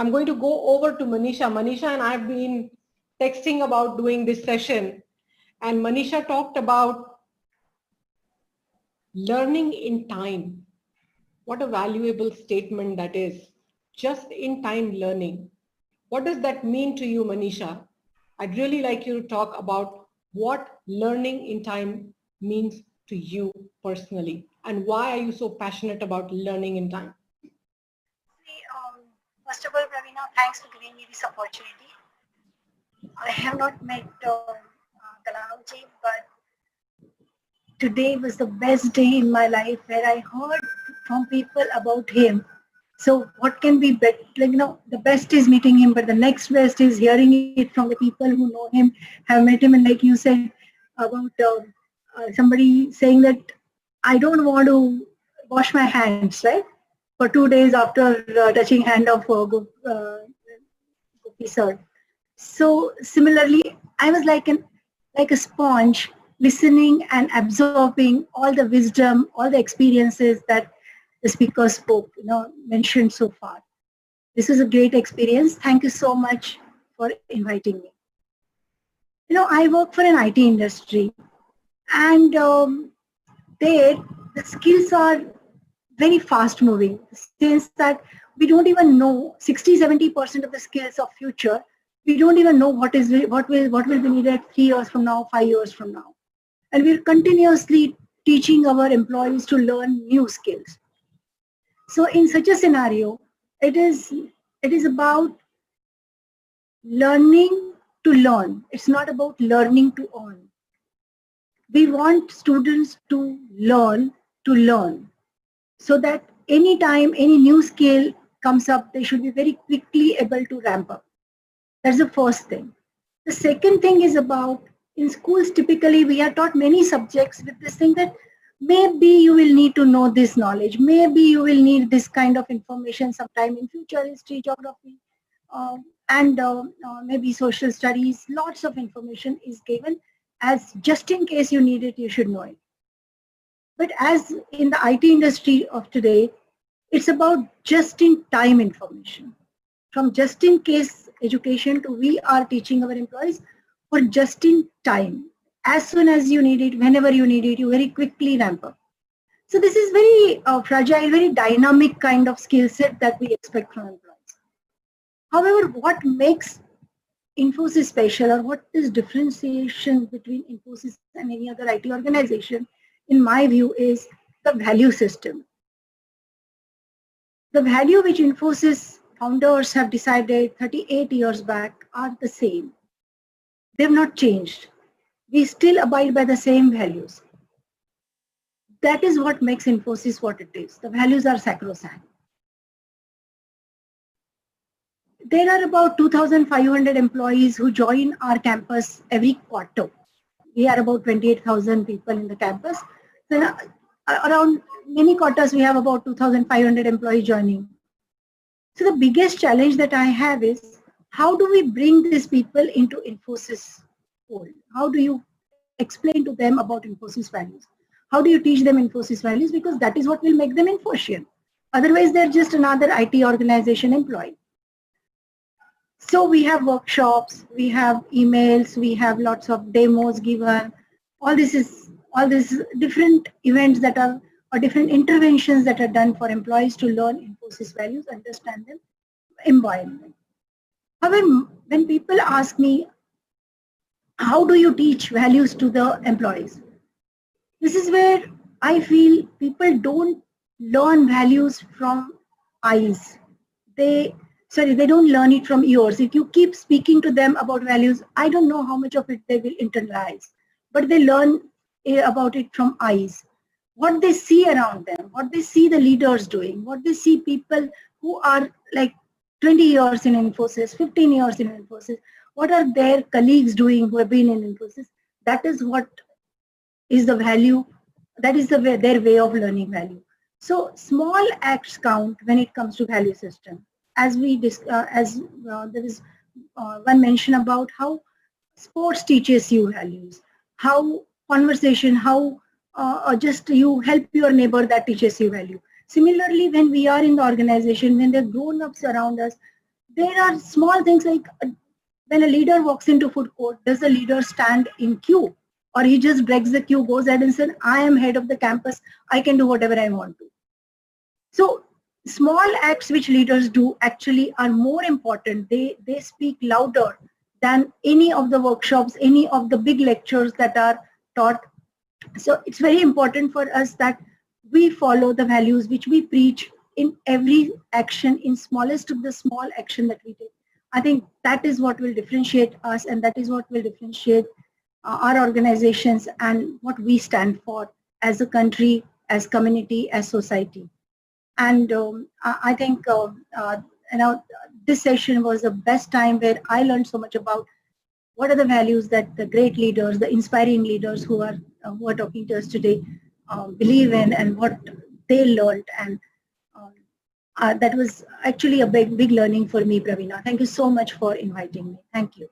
I'm going to go over to Manisha. Manisha and I have been texting about doing this session, and Manisha talked about learning in time. What a valuable statement that is. Just in time learning. What does that mean to you, Manisha? I'd really like you to talk about what learning in time means to you personally, and why are you so passionate about learning in time? First of all, Pravina, thanks for giving me this opportunity. I have not met Talavji, but today was the best day in my life where I heard from people about him. So what can be better? Like, the best is meeting him, but the next best is hearing it from the people who know him, have met him, and like you said about somebody saying that I don't want to wash my hands, right? For 2 days after touching hand of Gopi sir. So similarly, I was like a sponge, listening and absorbing all the wisdom, all the experiences that the speaker spoke, mentioned so far. This was a great experience. Thank you so much for inviting me. I work for an IT industry, and there the skills are very fast moving, since that we don't even know 60-70% of the skills of future. We don't even know what will be needed 3 years from now, 5 years from now, and we're continuously teaching our employees to learn new skills. So in such a scenario, it is about learning to learn. It's not about learning to earn. We want students to learn so that anytime any new skill comes up, they should be very quickly able to ramp up. That's the first thing. The second thing is about, in schools typically we are taught many subjects with this thing that maybe you will need to know this knowledge, maybe you will need this kind of information sometime in future, history, geography, and maybe social studies. Lots of information is given as just in case you need it, you should know it. But as in the IT industry of today, it's about just in time information. From just in case education to we are teaching our employees for just in time. As soon as you need it, whenever you need it, you very quickly ramp up. So this is very fragile, very dynamic kind of skill set that we expect from employees. However, what makes Infosys special, or what is differentiation between Infosys and any other IT organization, in my view, is the value system. The value which Infosys founders have decided 38 years back are the same. They have not changed. We still abide by the same values. That is what makes Infosys what it is. The values are sacrosanct. There are about 2,500 employees who join our campus every quarter. We are about 28,000 people in the campus. Then around many quarters, we have about 2,500 employees joining. So the biggest challenge that I have is, how do we bring these people into Infosys fold? How do you explain to them about Infosys values? How do you teach them Infosys values? Because that is what will make them Infosian. Otherwise, they're just another IT organization employee. So we have workshops, we have emails, we have lots of demos given. All these different events that are, or different interventions that are done for employees to learn Infosys values, understand them, embody them. However, when people ask me, how do you teach values to the employees? This is where I feel people don't learn values from eyes. They don't learn it from ears. If you keep speaking to them about values, I don't know how much of it they will internalize, but they learn about it from eyes. What they see around them, what they see the leaders doing, what they see people who are like 20 years in Infosys, 15 years in Infosys, what are their colleagues doing who have been in Infosys? That is what is the value, that is their way of learning value. So small acts count when it comes to value system. As there is one mention about how sports teaches you values, how conversation, how just you help your neighbor, that teaches you value. Similarly, when we are in the organization, when the grown-ups around us, there are small things like when a leader walks into food court, does the leader stand in queue? Or he just breaks the queue, goes ahead and says, I am head of the campus, I can do whatever I want to. So small acts which leaders do actually are more important. They speak louder than any of the workshops, any of the big lectures that are taught. So it's very important for us that we follow the values which we preach in every action, in smallest of the small action that we take. I think that is what will differentiate us, and that is what will differentiate our organizations and what we stand for as a country, as community, as society. And I think this session was the best time where I learned so much about what are the values that the great leaders, the inspiring leaders who are talking to us today believe in, and what they learned. And that was actually a big learning for me, Praveena. Thank you so much for inviting me. Thank you.